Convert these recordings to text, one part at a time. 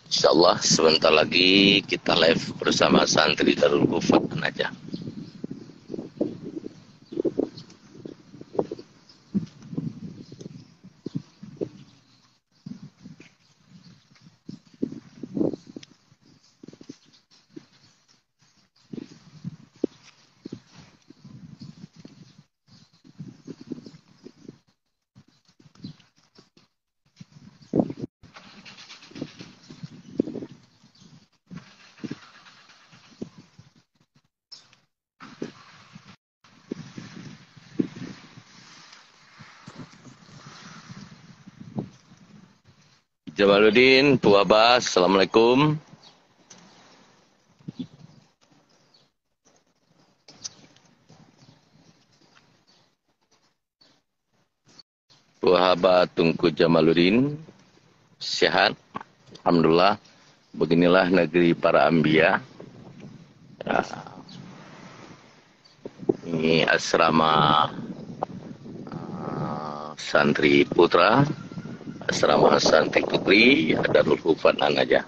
Insyaallah sebentar lagi kita live bersama santri Darul Hufat Najah. Jamaluddin, Bu Abbas, Assalamualaikum. Bu Abbas Tungku Jamaluddin, sehat, alhamdulillah. Beginilah negeri para anbiya. Ini asrama santri putra, asrama santri putri Darul Hufat Najah.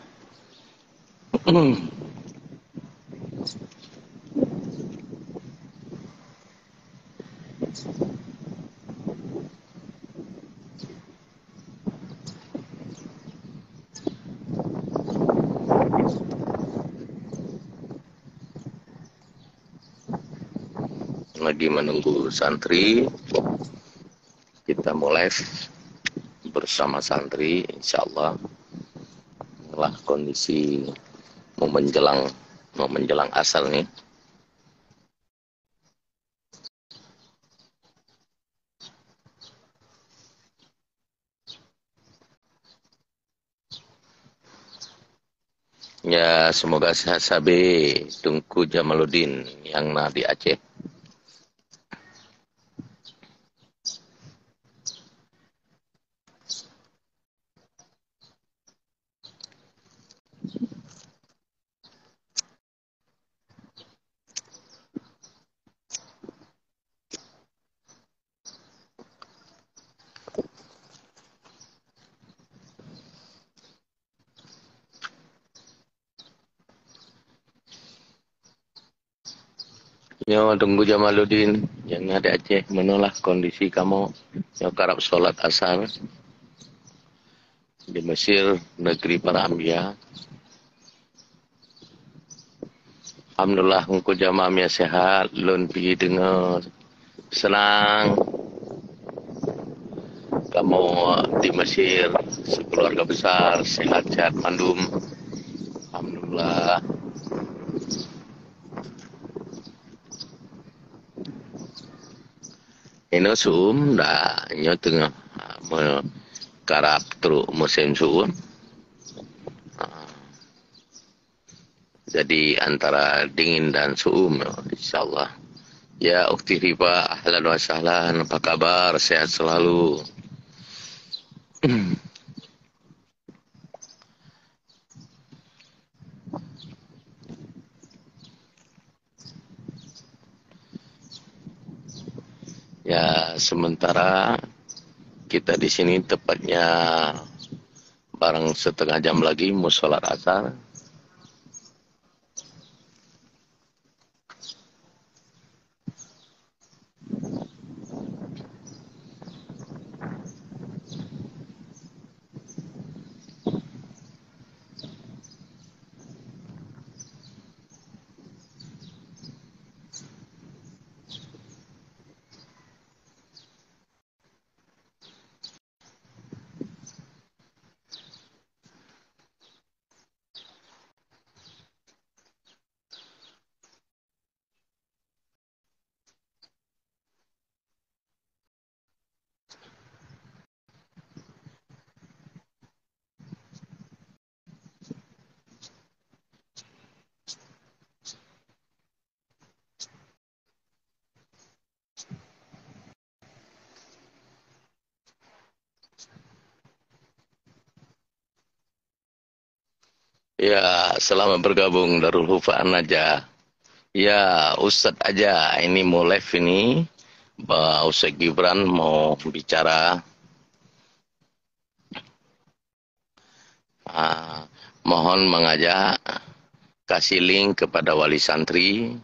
Lagi menunggu santri, kita mulai bersama santri, insyaallah. Inilah kondisi mau menjelang asar nih. Ya, semoga sehat sabe Tungku Jamaluddin yang di Aceh. Ya, tunggu Jamaluddin yang ada Aceh. Manalah kondisi kamu yang kerap sholat asar di Mesir, negeri para anbiya. Alhamdulillah engkau jamaah ya sehat, lun pergi dengar senang. Kamu di Mesir sekeluarga besar sehat-sehat mandum. Alhamdulillah. Ini suum dah nyo tengah karap teruk musim suum. Jadi antara dingin dan suum, insyaallah. Ya Ukti Riba, ahlan wa sahlan, apa kabar? Sehat selalu. Ya, sementara kita di sini tepatnya bareng setengah jam lagi mau sholat asar. Ya, selamat bergabung Darul Hufat Najah. Ya, Ustadz aja ini mau live ini Ustaz Gibran mau bicara. Mohon mengajak kasih link kepada wali santri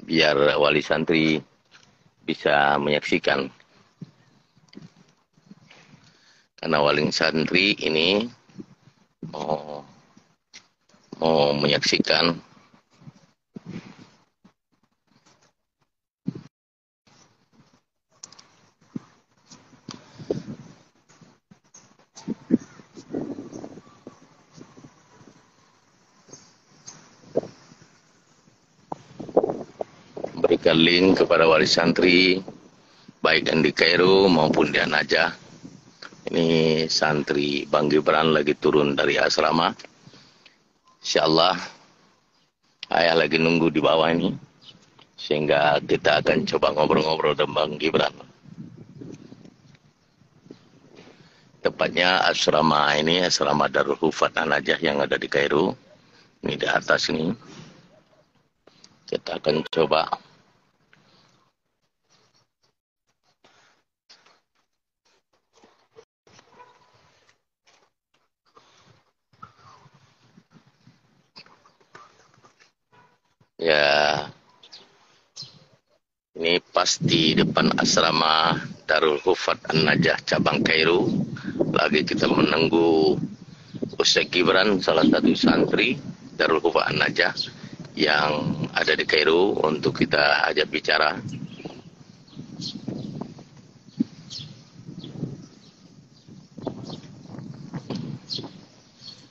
biar wali santri bisa menyaksikan. Karena wali santri ini mau menyaksikan berikan link kepada wali santri baik yang di Kairo maupun di An-Najah. Ini santri Bang Gibran lagi turun dari asrama. Insyaallah ayah lagi nunggu di bawah ini, sehingga kita akan coba ngobrol-ngobrol dengan Bang Gibran. Tepatnya asrama ini, asrama Darul Hufat An-Najah yang ada di Kairo. Ini di atas ini. Kita akan coba. Ya, ini pasti depan asrama Darul Hufat An-Najah cabang Kairo. Lagi kita menunggu Ustaz Gibran, salah satu santri Darul Hufat An-Najah yang ada di Kairo untuk kita ajak bicara.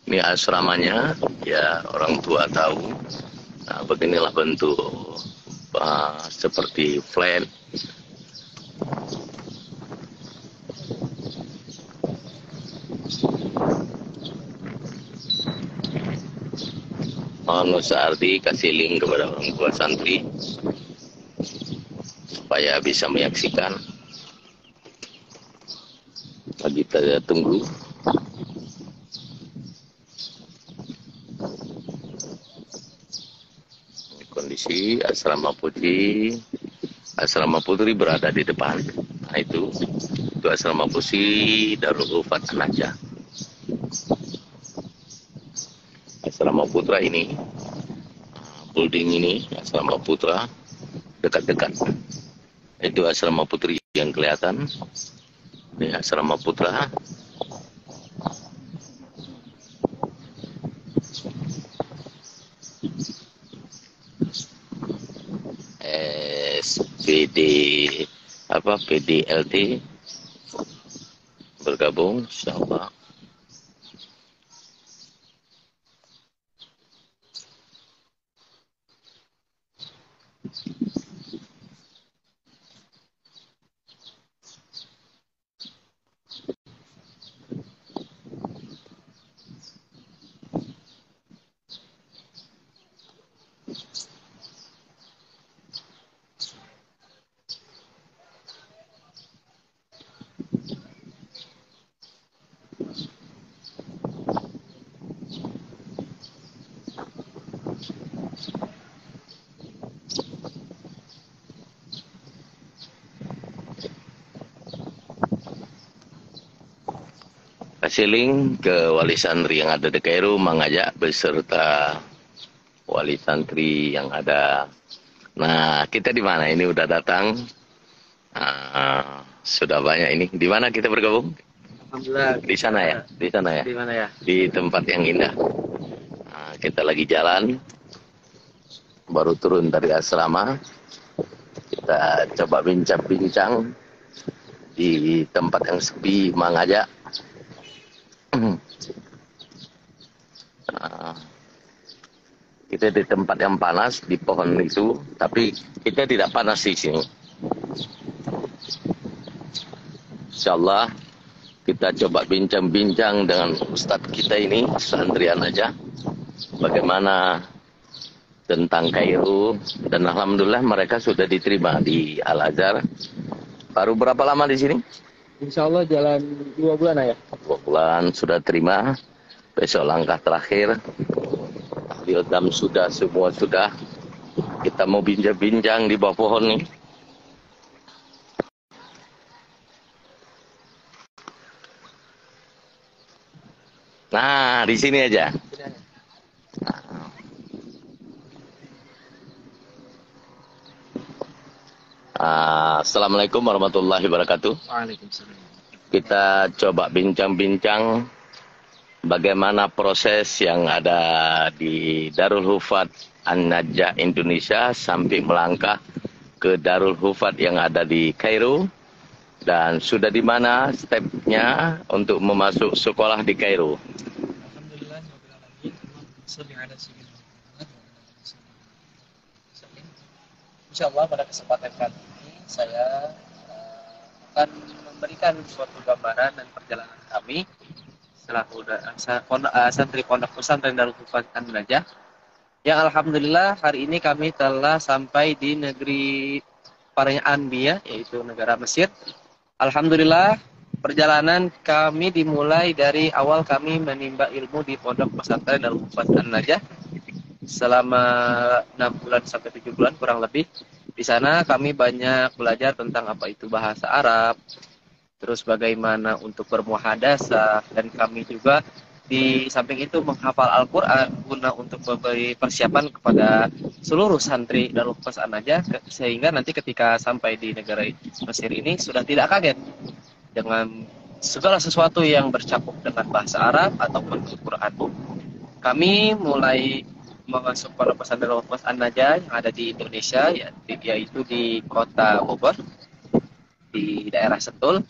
Ini asramanya, ya orang tua tahu. Nah, beginilah bentuk seperti flat. Mohon Ardi kasih link kepada orang tua santri supaya bisa menyaksikan. Lagi kita tunggu. Kondisi asrama putri berada di depan. Nah itu asrama putri Darul Hufat An-Najah. Asrama putra ini, building ini asrama putra dekat-dekat. Itu asrama putri yang kelihatan. Ini asrama putra. PDLT bergabung, insyaallah. Kasih link ke wali santri yang ada di Kairo, mengajak beserta wali santri yang ada. Nah, kita di mana? Ini udah datang. Sudah banyak ini. Di mana kita bergabung? Alhamdulillah. Di sana ya? Di sana ya? Di mana ya? Di tempat yang indah. Kita lagi jalan. Baru turun dari asrama. Kita coba bincang-bincang di tempat yang sepi, mengajak. Kita di tempat yang panas, di pohon itu, tapi kita tidak panas di sini. Insyaallah kita coba bincang-bincang dengan Ustadz kita ini, santrian aja, bagaimana tentang Kairo, dan alhamdulillah mereka sudah diterima di Al-Azhar. Baru berapa lama di sini? Insyaallah jalan 2 bulan ya. 2 bulan sudah terima. Besok langkah terakhir. Tahlil sudah, semua sudah. Kita mau bincang-bincang di bawah pohon nih. di sini aja. Sini aja. Assalamualaikum warahmatullahi wabarakatuh. Waalaikumsalam. Kita coba bincang-bincang bagaimana proses yang ada di Darul Hufat An-Najah Indonesia sampai melangkah ke Darul Hufat yang ada di Kairo, dan sudah di mana stepnya untuk memasuk sekolah di Kairo. Alhamdulillah, sholli ala sayyidina Muhammad wa ala alihi wasallam. Insyaallah pada kesempatan kali ini saya akan memberikan suatu gambaran dan perjalanan kami selaku santri Pondok Pesantren Darul Hufat An-Najah, yang alhamdulillah hari ini kami telah sampai di negeri para anbiya, yaitu negara Mesir. Alhamdulillah perjalanan kami dimulai dari awal kami menimba ilmu di Pondok Pesantren Darul Hufat An-Najah selama 6 bulan sampai 7 bulan kurang lebih. Di sana kami banyak belajar tentang apa itu bahasa Arab, terus bagaimana untuk bermuhadasah, dan kami juga di samping itu menghafal Al-Quran guna untuk memberi persiapan kepada seluruh santri Darul Hufat An-Najah, sehingga nanti ketika sampai di negara Mesir ini sudah tidak kaget dengan segala sesuatu yang bercakup dengan bahasa Arab ataupun Al-Quran. Kami mulai masuk Pondok Pesantren Darul Hufat An-Najah yang ada di Indonesia, yaitu di kota Bogor, di daerah Sentul.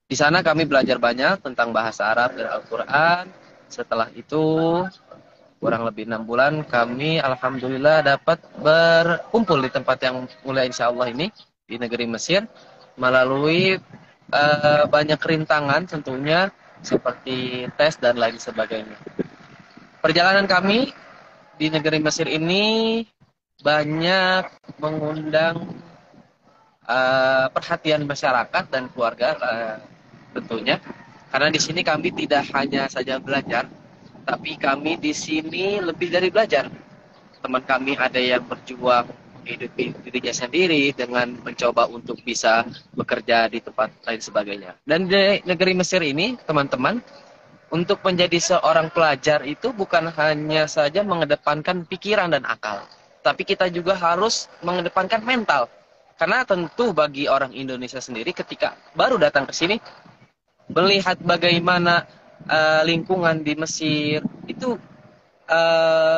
Di sana kami belajar banyak tentang bahasa Arab dan Al-Quran. Setelah itu kurang lebih 6 bulan kami alhamdulillah dapat berkumpul di tempat yang mulia insya Allah ini di negeri Mesir, melalui banyak rintangan tentunya seperti tes dan lain sebagainya. Perjalanan kami di negeri Mesir ini banyak mengundang perhatian masyarakat dan keluarga tentunya, karena di sini kami tidak hanya saja belajar, tapi kami di sini lebih dari belajar. Teman kami ada yang berjuang hidupi dirinya sendiri dengan mencoba untuk bisa bekerja di tempat lain sebagainya. Dan di negeri Mesir ini, teman-teman, untuk menjadi seorang pelajar itu bukan hanya saja mengedepankan pikiran dan akal, tapi kita juga harus mengedepankan mental. Karena tentu bagi orang Indonesia sendiri ketika baru datang ke sini, melihat bagaimana lingkungan di Mesir itu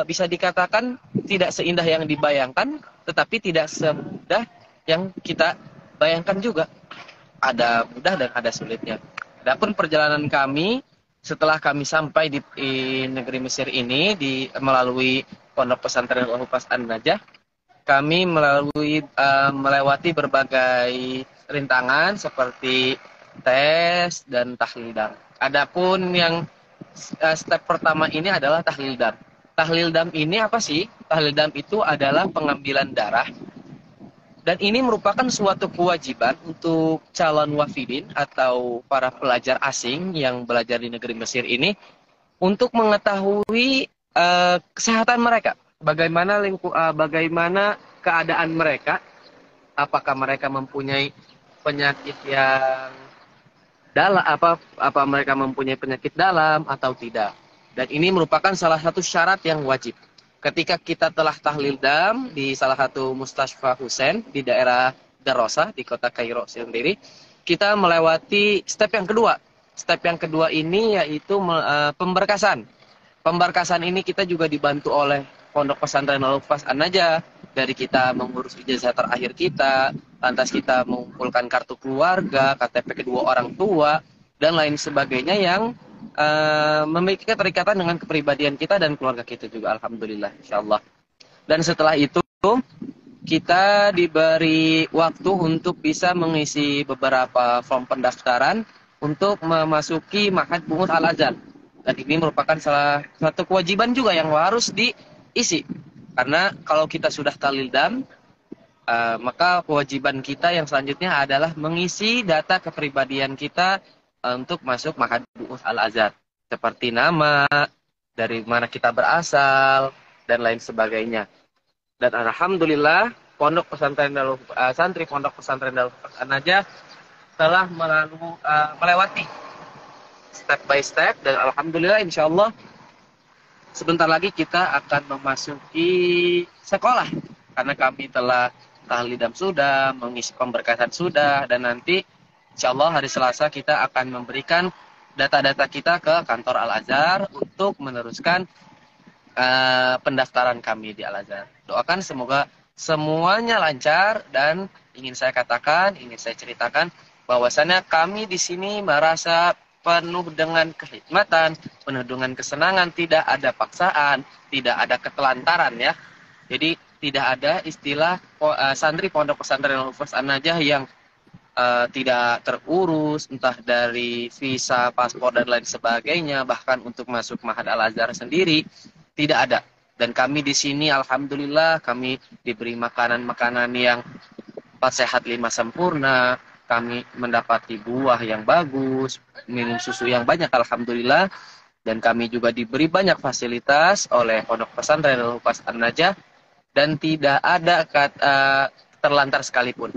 bisa dikatakan tidak seindah yang dibayangkan, tetapi tidak semudah yang kita bayangkan juga. Ada mudah dan ada sulitnya. Adapun perjalanan kami setelah kami sampai di negeri Mesir ini melalui Pondok Pesantren Darul Hufat An-Najah, kami melewati berbagai rintangan seperti tes dan tahlil dam. Adapun yang step pertama ini adalah tahlil dam. Tahlil dam ini apa sih? Tahlil dam itu adalah pengambilan darah. Dan ini merupakan suatu kewajiban untuk calon wafidin atau para pelajar asing yang belajar di negeri Mesir ini untuk mengetahui kesehatan mereka. Bagaimana keadaan mereka? Apakah mereka mempunyai penyakit yang dalam, apa mereka mempunyai penyakit dalam atau tidak. Dan ini merupakan salah satu syarat yang wajib. Ketika kita telah tahlil dam di salah satu Mustashfa Hussein di daerah Darosa di kota Kairo sendiri, kita melewati step yang kedua. Step yang kedua ini yaitu pemberkasan. Pemberkasan ini kita juga dibantu oleh Pondok Pesantren Darul Hufat An-Najah, dari kita mengurus ijazah terakhir kita, lantas kita mengumpulkan kartu keluarga, KTP kedua orang tua, dan lain sebagainya yang memiliki keterikatan dengan kepribadian kita dan keluarga kita juga, alhamdulillah, insyaallah. Dan setelah itu kita diberi waktu untuk bisa mengisi beberapa form pendaftaran untuk memasuki Ma'had Bunghut Al-Azhar. Dan ini merupakan salah satu kewajiban juga yang harus diisi. Karena kalau kita sudah tahlil dam, maka kewajiban kita yang selanjutnya adalah mengisi data kepribadian kita untuk masuk Ma'had Bunghut Al-Azhar. Seperti nama, dari mana kita berasal, dan lain sebagainya. Dan alhamdulillah, santri Pondok Pesantren Darul Hufat An-Najah telah melewati step by step, dan alhamdulillah insyaallah sebentar lagi kita akan memasuki sekolah karena kami telah tahlidam sudah, mengisi pemberkatan sudah, dan nanti insya Allah hari Selasa kita akan memberikan data-data kita ke kantor Al-Azhar untuk meneruskan pendaftaran kami di Al-Azhar. Doakan semoga semuanya lancar, dan ingin saya katakan, ingin saya ceritakan bahwasannya kami di sini merasa penuh dengan kehikmatan, penuh dengan kesenangan, tidak ada paksaan, tidak ada ketelantaran ya. Jadi tidak ada istilah santri pondok pesantren Al-Hufaz An-Najah yang tidak terurus, entah dari visa, paspor, dan lain sebagainya, bahkan untuk masuk Ma'had Al-Azhar sendiri, tidak ada. Dan kami di sini, alhamdulillah, kami diberi makanan-makanan yang 4 sehat 5 sempurna, kami mendapati buah yang bagus, minum susu yang banyak, alhamdulillah, dan kami juga diberi banyak fasilitas oleh Pondok Pesantren Al-Hufaz An-Najah, dan tidak ada terlantar sekalipun.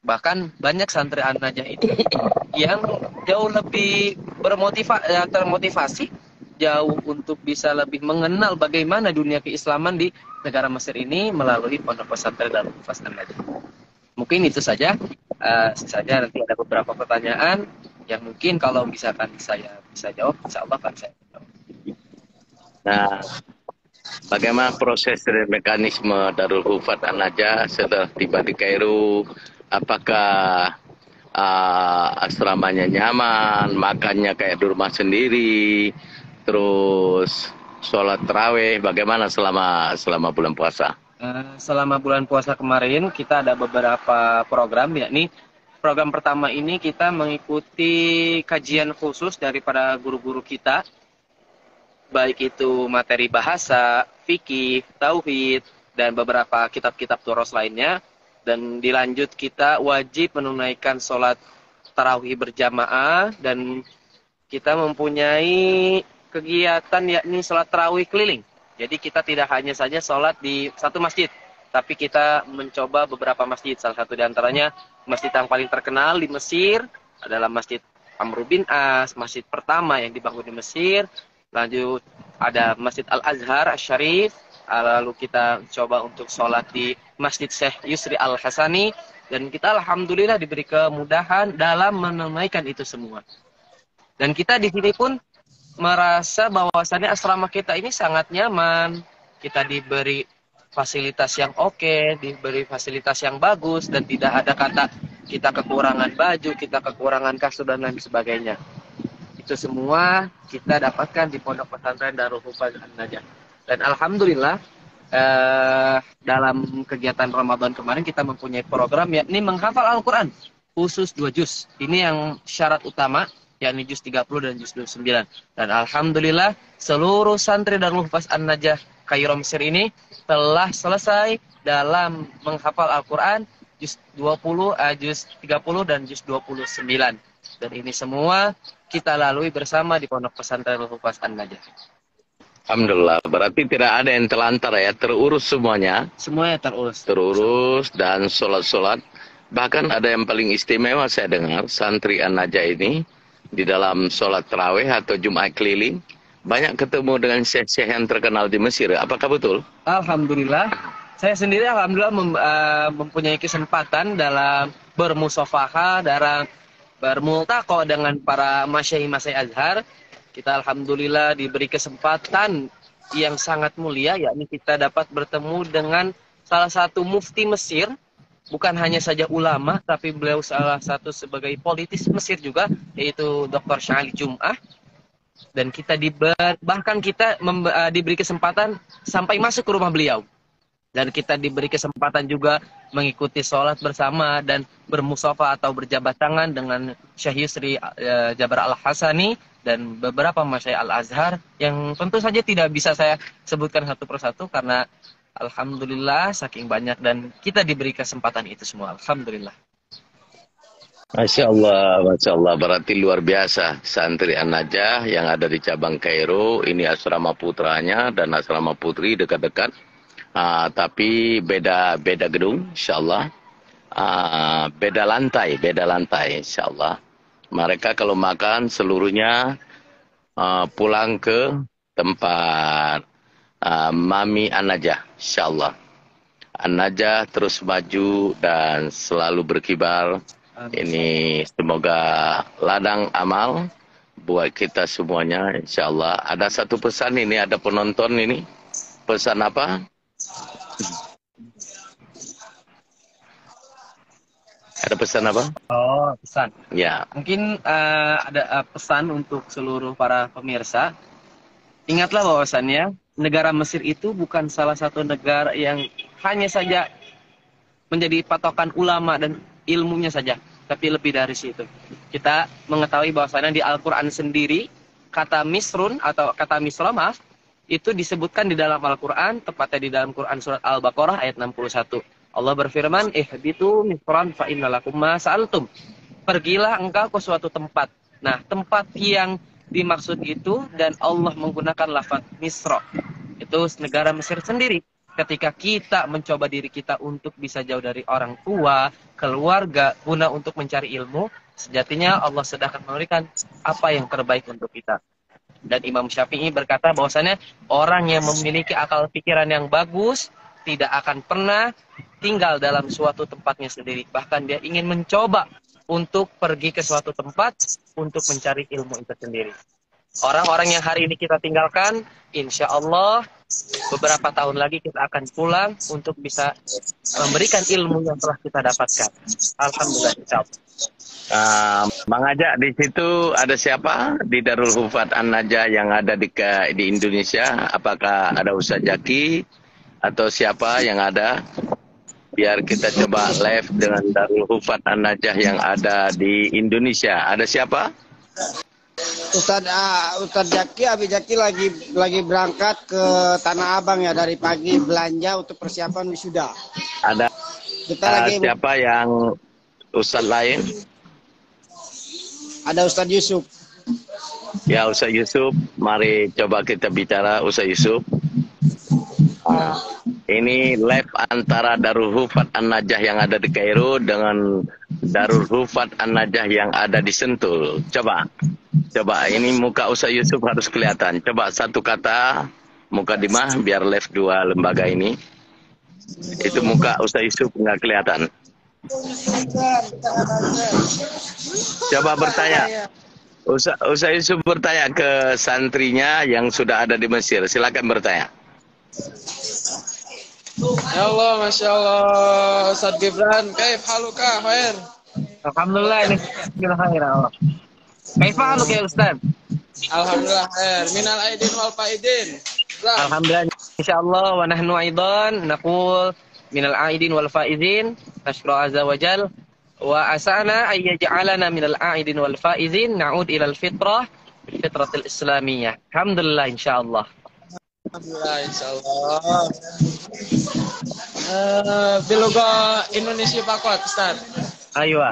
Bahkan banyak santri An-Najah itu yang jauh lebih termotivasi, jauh untuk bisa lebih mengenal bagaimana dunia keislaman di negara Mesir ini melalui Pondok Pesantren Al-Hufaz An-Najah. Mungkin itu saja. Saja nanti ada beberapa pertanyaan yang mungkin kalau misalkan saya bisa jawab, insya Allah akan saya jawab. Nah, bagaimana proses dan mekanisme Darul Hufaz An-Najah setelah tiba di Kairo? Apakah asramanya nyaman, makannya kayak di rumah sendiri, terus sholat tarawih bagaimana selama bulan puasa? Selama bulan puasa kemarin kita ada beberapa program, yakni program pertama ini kita mengikuti kajian khusus daripada guru-guru kita, baik itu materi bahasa, fikih, tauhid, dan beberapa kitab-kitab turos lainnya. Dan dilanjut kita wajib menunaikan sholat tarawih berjamaah, dan kita mempunyai kegiatan yakni sholat tarawih keliling. Jadi kita tidak hanya saja sholat di satu masjid, tapi kita mencoba beberapa masjid. Salah satu diantaranya masjid yang paling terkenal di Mesir adalah Masjid Amr bin As, masjid pertama yang dibangun di Mesir. Lanjut ada Masjid Al-Azhar Asy-Syarif. Lalu kita coba untuk sholat di Masjid Syekh Yusri Al-Hasani. Dan kita alhamdulillah diberi kemudahan dalam menunaikan itu semua. Dan kita di sini pun merasa bahwasannya asrama kita ini sangat nyaman. Kita diberi fasilitas yang oke, diberi fasilitas yang bagus, dan tidak ada kata kita kekurangan baju, kita kekurangan kasur, dan lain sebagainya. Itu semua kita dapatkan di Pondok Pesantren Darul Hufaz An-Najah. Dan alhamdulillah dalam kegiatan Ramadan kemarin kita mempunyai program yakni menghafal Al-Quran khusus 2 juz. Ini yang syarat utama, yakni juz 30 dan juz 29. Dan alhamdulillah seluruh santri Darul Hufaz An-Najah Kairo Mesir ini telah selesai dalam menghafal Al-Quran juz 20, juz 30 dan juz 29. Dan ini semua kita lalui bersama di Pondok Pesantren Darul Hufaz An-Najah. Alhamdulillah, berarti tidak ada yang terlantar ya, terurus semuanya. Semuanya terurus. Terurus dan sholat-sholat. Bahkan ada yang paling istimewa saya dengar, santri An-Najah ini di dalam sholat tarawih atau Jumat keliling banyak ketemu dengan syekh-syekh yang terkenal di Mesir. Apakah betul? Alhamdulillah, saya sendiri alhamdulillah mempunyai kesempatan dalam bermusafahah, dalam bermultaqo dengan para masyayikh Azhar. Kita alhamdulillah diberi kesempatan yang sangat mulia, yakni kita dapat bertemu dengan salah satu mufti Mesir. Bukan hanya saja ulama, tapi beliau salah satu sebagai politis Mesir juga, yaitu Dr. Syahli Jum'ah. Dan kita bahkan kita diberi kesempatan sampai masuk ke rumah beliau. Dan kita diberi kesempatan juga mengikuti sholat bersama dan bermusafah atau berjabat tangan dengan Syekh Yusri Jabar Al-Hasani dan beberapa masyayikh Al-Azhar yang tentu saja tidak bisa saya sebutkan satu persatu karena alhamdulillah saking banyak dan kita diberi kesempatan itu semua. Alhamdulillah. Masya Allah, berarti luar biasa santri An-Najah yang ada di cabang Kairo. Ini asrama putranya dan asrama putri dekat-dekat. Tapi beda gedung, insyaallah. Beda lantai, insyaallah. Mereka kalau makan seluruhnya pulang ke tempat Mami An-Najah, insyaallah. An-Najah terus maju dan selalu berkibar. Ini semoga ladang amal buat kita semuanya, insyaallah. Ada satu pesan ini, ada penonton ini. Pesan apa? Ada pesan apa? Oh, pesan. Ya. Mungkin ada pesan untuk seluruh para pemirsa. Ingatlah bahwasannya negara Mesir itu bukan salah satu negara yang hanya saja menjadi patokan ulama dan ilmunya saja, tapi lebih dari situ. Kita mengetahui bahwasannya di Al-Quran sendiri, kata Misrun atau kata Misromah itu disebutkan di dalam Al-Quran, tepatnya di dalam Quran surat Al-Baqarah ayat 61. Allah berfirman, ihbitu misran fa innalakum ma sa'altum. Pergilah engkau ke suatu tempat. Nah, tempat yang dimaksud itu dan Allah menggunakan lafaz Misra. Itu negara Mesir sendiri. Ketika kita mencoba diri kita untuk bisa jauh dari orang tua, keluarga, guna untuk mencari ilmu, sejatinya Allah sedang memberikan apa yang terbaik untuk kita. Dan Imam Syafi'i berkata bahwasannya orang yang memiliki akal pikiran yang bagus tidak akan pernah tinggal dalam suatu tempatnya sendiri. Bahkan dia ingin mencoba untuk pergi ke suatu tempat untuk mencari ilmu itu sendiri. Orang-orang yang hari ini kita tinggalkan, insya Allah beberapa tahun lagi kita akan pulang untuk bisa memberikan ilmu yang telah kita dapatkan. Alhamdulillah, insya Allah. Bang Ajak, di situ ada siapa di Darul Hufat An-Najah yang ada di Indonesia? Apakah ada Ustaz Jaki atau siapa yang ada? Biar kita coba live dengan Darul Hufat An-Najah yang ada di Indonesia. Ada siapa? Ustaz Jaki, Abi Jaki lagi berangkat ke Tanah Abang ya, dari pagi belanja untuk persiapan wisuda. Ada siapa yang Ustaz lain? Ada Ustaz Yusuf. Ya, Ustaz Yusuf, mari coba kita bicara Ustaz Yusuf. Ini live antara Darul Hufat An-Najah yang ada di Kairo dengan Darul Hufat An-Najah yang ada di Sentul. Coba ini muka Ustaz Yusuf harus kelihatan. Coba satu kata Mukadimah biar live dua lembaga ini. Itu muka Ustaz Yusuf nggak kelihatan. Coba bertanya. Ustaz Yusuf bertanya ke santrinya yang sudah ada di Mesir. Silakan bertanya. Ya Allah, Masya Allah, Ustaz Gibran, kaif haluka, khair? Alhamdulillah, ini khair Allah. Kaifa haluk ya Ustaz? Alhamdulillah khair, minal aidin wal faidin. Alhamdulillah, insyaallah, wa nahnu aidan naqul minal aidin wal faizin, nashkuru azza wa jal, wa asana ay yaj'alana minal aidin wal faizin, na'ud ila al-fitrah, fitratil islamiyah. Alhamdulillah, insyaallah. Alhamdulillah, insyaallah. Biloga Indonesia pakot, Ustaz. Ayo.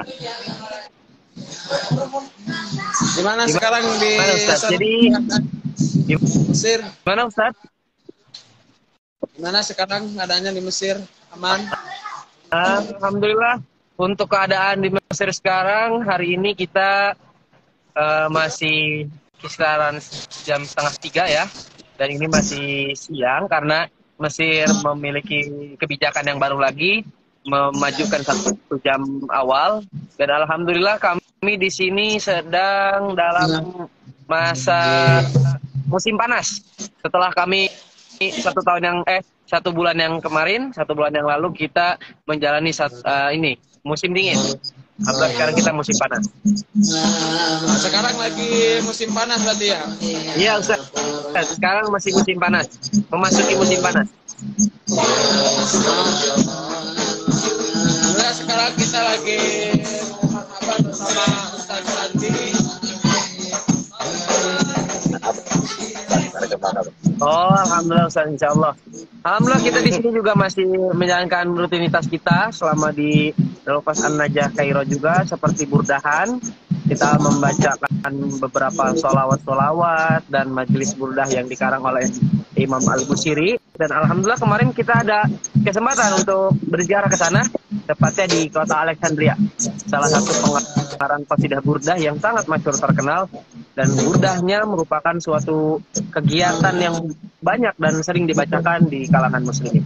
Gimana sekarang di Ustaz? Jadi di Mesir? Mana Ustaz? Gimana sekarang keadaannya di Mesir? Aman? Alhamdulillah. Untuk keadaan di Mesir sekarang, hari ini kita masih kisaran jam 2:30 ya. Dan ini masih siang karena Mesir memiliki kebijakan yang baru lagi, memajukan 1 jam awal. Dan alhamdulillah kami di sini sedang dalam masa musim panas. Setelah kami 1 bulan yang kemarin, 1 bulan yang lalu kita menjalani musim dingin. Alhamdulillah sekarang kita musim panas. Sekarang lagi musim panas berarti ya? Iya Ustaz. Sekarang masih musim panas. Memasuki musim panas. Nah, sekarang kita lagi apa bersama Ustaz Santi. Oh, alhamdulillah Ustaz, insyaallah. Alhamdulillah kita di sini juga masih menjalankan rutinitas kita selama di Darul Hufat An-Najah Kairo juga, seperti burdahan. Kita membacakan beberapa sholawat-sholawat dan majelis burdah yang dikarang oleh Imam Al-Busiri. Dan alhamdulillah kemarin kita ada kesempatan untuk berziarah ke sana, tepatnya di kota Alexandria. Salah satu pengarang qasidah burdah yang sangat masyhur terkenal. dan burdahnya merupakan suatu kegiatan yang banyak dan sering dibacakan di kalangan muslimin.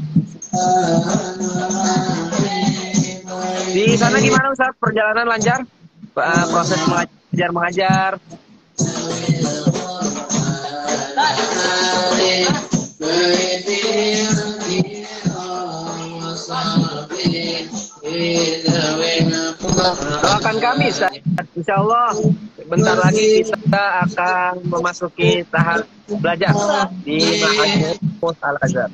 Di sana gimana Ustaz? Perjalanan lancar? Proses mengajar? Doakan kami, insya Allah bentar lagi kita akan memasuki tahap belajar di Ma'had Al-Azhar.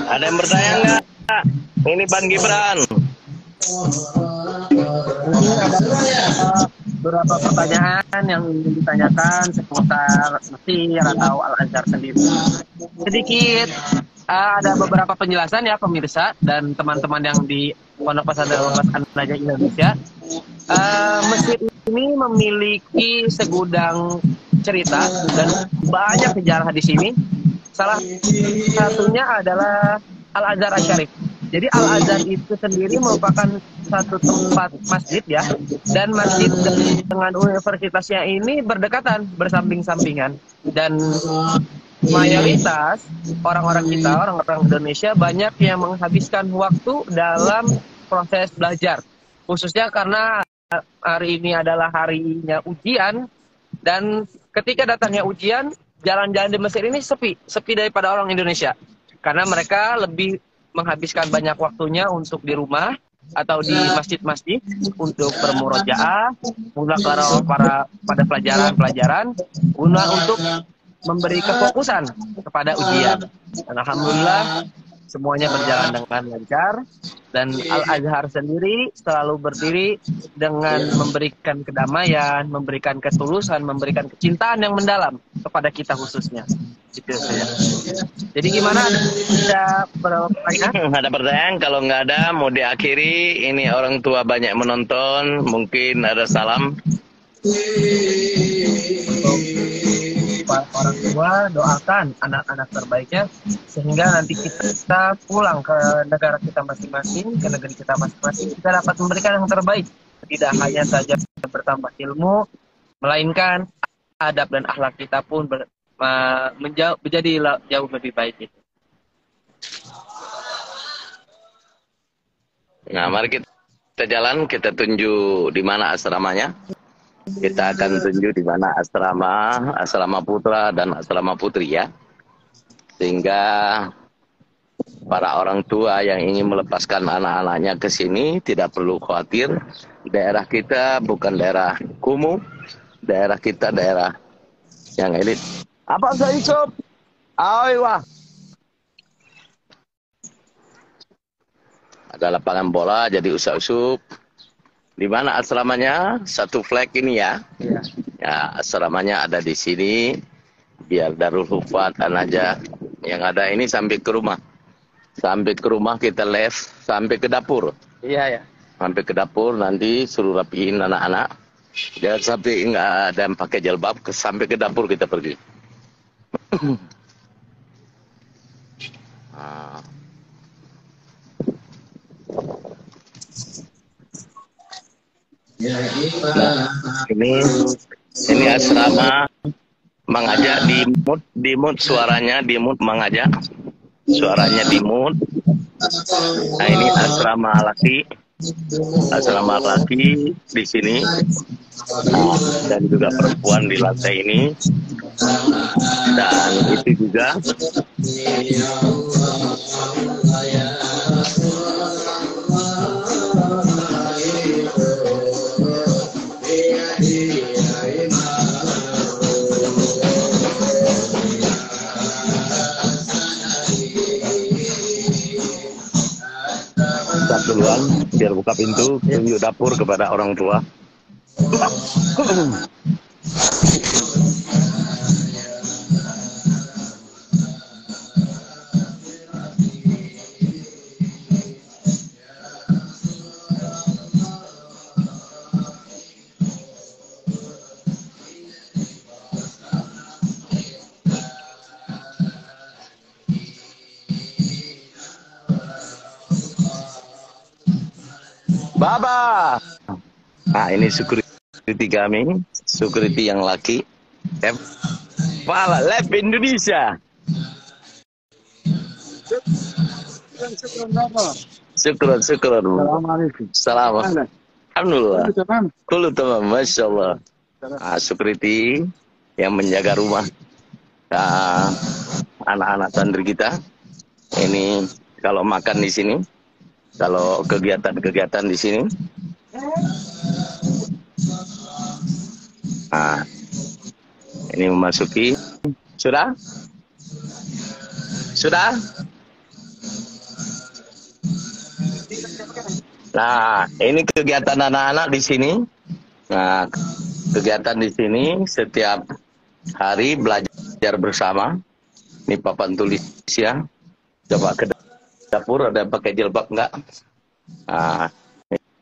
Ada yang bertanya nggak? Ini Bang Gibran. Ini ada beberapa pertanyaan yang ingin ditanyakan seputar Mesir atau Al-Azhar sendiri. Sedikit ada beberapa penjelasan ya pemirsa dan teman-teman yang di Pondok Pesantren An-Najah Indonesia. Mesir ini memiliki segudang cerita dan banyak sejarah di sini. Salah satunya adalah Al-Azhar Asy-Syarif. Jadi Al-Azhar itu sendiri merupakan satu tempat masjid ya, dan masjid dengan universitasnya ini berdekatan, bersamping-sampingan, dan mayoritas orang-orang kita, orang-orang Indonesia banyak yang menghabiskan waktu dalam proses belajar, khususnya karena hari ini adalah harinya ujian, dan ketika datangnya ujian, jalan-jalan di Mesir ini sepi daripada orang Indonesia, karena mereka lebih menghabiskan banyak waktunya untuk di rumah atau di masjid-masjid untuk bermurojaah, guna pada pelajaran-pelajaran, guna untuk memberi kefokusan kepada ujian. Dan alhamdulillah semuanya berjalan dengan lancar, dan Al-Azhar sendiri selalu berdiri dengan memberikan kedamaian, memberikan ketulusan, memberikan kecintaan yang mendalam kepada kita khususnya. Gitu ya. Jadi gimana? Ada pertanyaan? Ada pertanyaan? Kalau nggak ada, mau diakhiri. Ini orang tua banyak menonton, mungkin ada salam. Orang tua doakan anak-anak terbaiknya sehingga nanti kita pulang ke negara kita masing-masing, ke negeri kita masing-masing, kita dapat memberikan yang terbaik, tidak hanya saja bertambah ilmu, melainkan adab dan akhlak kita pun menjadi jauh lebih baik gitu. Nah, mari kita jalan, kita tunjuk di mana asramanya. Kita akan tunjuk di mana asrama putra dan asrama putri ya. Sehingga para orang tua yang ingin melepaskan anak-anaknya ke sini tidak perlu khawatir. Daerah kita bukan daerah kumuh, daerah kita daerah yang elit. Apa saya Yusuf? Wah. Ada lapangan bola jadi usap-usap. Di mana asramanya? Satu flag ini ya. Ya. Ya, asramanya ada di sini. Biar Darul Hufat An-Najah yang ada ini sampai ke rumah. Sampai ke rumah kita left sampai ke dapur. Iya ya. Sampai ke dapur nanti suruh rapiin anak-anak. Jangan sampai nggak ada yang pakai jilbab, sampai ke dapur kita pergi. Nah. Nah, ini asrama mengajak di mood suaranya di mood mengajak suaranya di mood. Nah ini asrama laki di sini, nah, dan juga perempuan di lantai ini, dan itu juga duluan biar buka pintu tunjuk dapur kepada orang tua. Baba. Nah, ini security kami, security yang laki. Kepala Lab Indonesia. Syukur. Salam. Alhamdulillah. Kulu tamam, masya Allah. Nah, security yang menjaga rumah anak-anak santri kita. Ini kalau makan di sini, kalau kegiatan-kegiatan di sini. Nah, ini memasuki. Sudah? Nah, ini kegiatan anak-anak di sini. Nah, kegiatan di sini setiap hari belajar bersama. Ini papan tulis ya. Coba ke dapur, ada pakai jilbab enggak? Nah,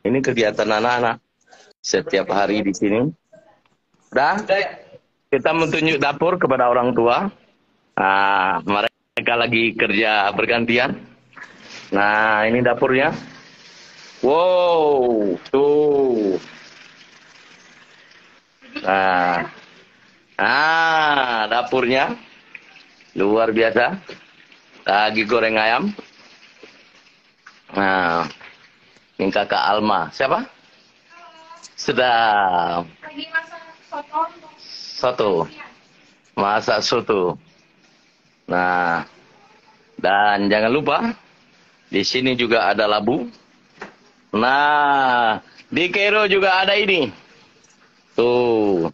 ini kegiatan anak-anak setiap hari di sini. Udah? Kita menunjuk dapur kepada orang tua. Nah, mereka lagi kerja bergantian. Nah, ini dapurnya. Wow, tuh. Nah, dapurnya luar biasa. Lagi goreng ayam. Nah, ini kakak Alma. Siapa? Sedang. Lagi masak Soto. Masak soto. Nah, dan jangan lupa di sini juga ada labu. Nah, di Kairo juga ada ini. Tuh.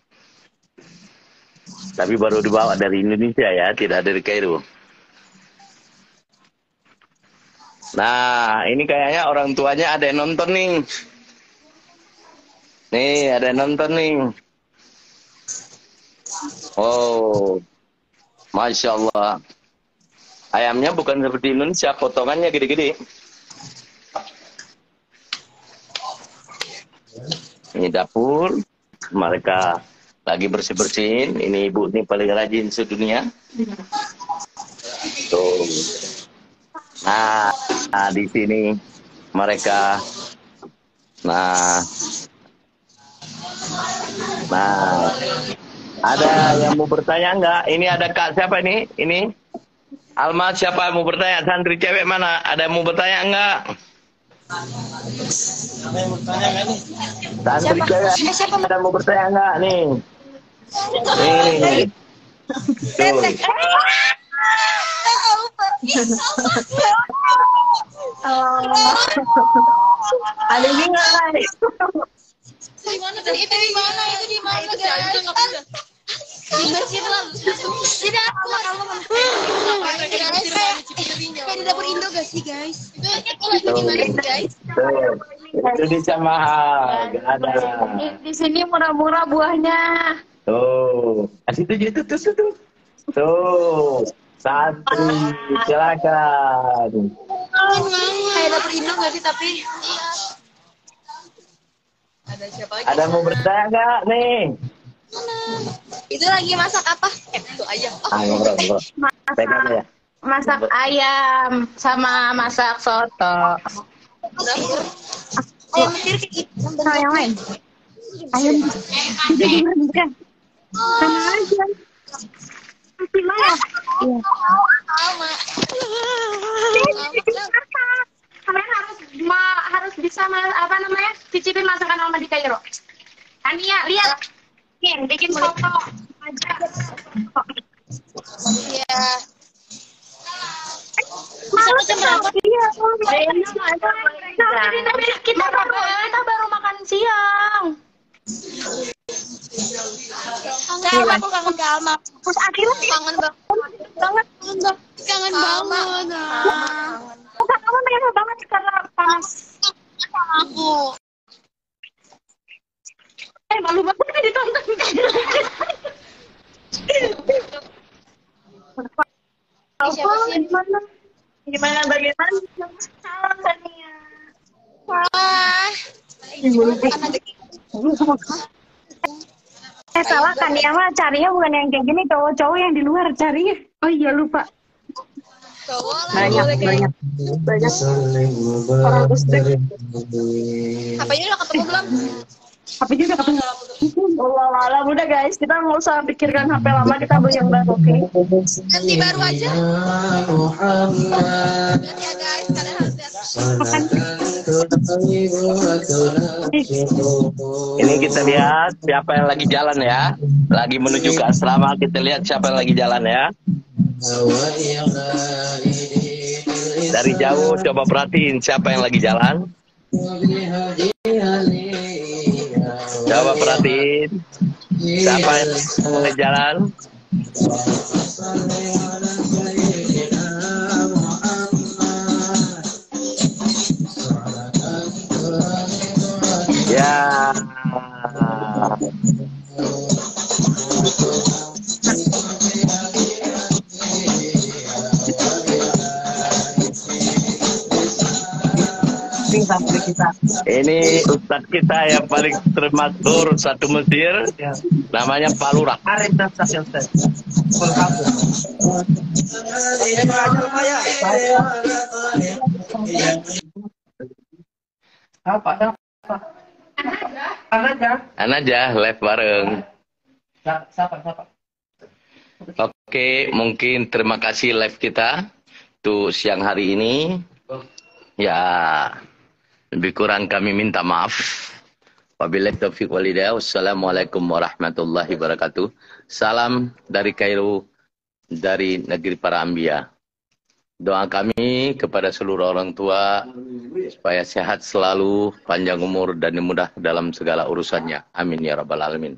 Tapi baru dibawa dari Indonesia ya, tidak dari Kairo. Nah, ini kayaknya orang tuanya ada yang nonton nih. Nih, ada yang nonton nih. Oh, Masya Allah. Ayamnya bukan seperti Indonesia, potongannya gede-gede. Ini dapur, mereka lagi bersih-bersihin. Ini ibu ini paling rajin sedunia. Tuh. Nah, di sini mereka, nah, ada yang mau bertanya enggak? Ini ada kak siapa ini? Ini Alma, siapa yang mau bertanya? Santri cewek mana? Ada yang mau bertanya enggak? Santri cewek ada yang mau bertanya enggak nih? Nih. Tuh. Ada juga kan? Di mana guys? Itu di mana guys? Tidak kayak di dapur Indo gak sih guys? Itu di mana guys? Indonesia mahal, gak ada. Di sini murah-murah buahnya. Tuh, kasih tuh. Tuh, santri, silakan. Kayak dapur Indo gak sih tapi? Ada siapa lagi? Ada mau bertanya nggak nih? Itu lagi masak apa? Itu ayam. Ngobrol. Pegang ya. Masak ayam sama masak soto. Dapur. Ayam kecil gitu. Sama yang lain. Ayam. Sama aja. Masih mana? Iya. Sama. Kalian harus bisa apa namanya? Cicipin masakan Mama di Kairo. Ania, lihat. Nih, bikin soto aja. Iya. Malu jam berapa? Iya. Kita baru makan siang. Kangen aku kangen ke Alma. Terus akhirnya Kangen banget. Kangen banget. Muka kamu merah banget karena panas. Aku. Malu banget nih ditonton. Siapa sih? Gimana bagaimana? Salam Tania. Wah. Salah kan ya mah carinya bukan yang kayak gini, cowok-cowok yang di luar cari. Oh iya lupa. Banyak. Orang Uzbek. HP-nya udah ketemu belum? HP-nya udah ketemu. Allah alam, udah guys, kita nggak usah pikirkan HP lama, kita beli yang baru, oke? Ganti baru aja. Lihat ya guys, kalian harus lihat. Ini kita lihat siapa yang lagi jalan ya. Lagi menuju ke asrama, kita lihat siapa yang lagi jalan ya. Dari jauh coba perhatiin siapa yang lagi jalan. Coba perhatiin siapa yang lagi jalan. Ya. Ini ustadz kita yang paling termasyhur satu Mesir, namanya Pak Lurah. Anaja live bareng. Oke, mungkin terima kasih live kita untuk siang hari ini. Ya, lebih kurang kami minta maaf. Wabillahi taufiq walhidayah. Wassalamualaikum warahmatullahi wabarakatuh. Salam dari Kairo, dari negeri para Anbiya. Doa kami kepada seluruh orang tua supaya sehat selalu, panjang umur dan mudah dalam segala urusannya. Amin ya rabbal alamin.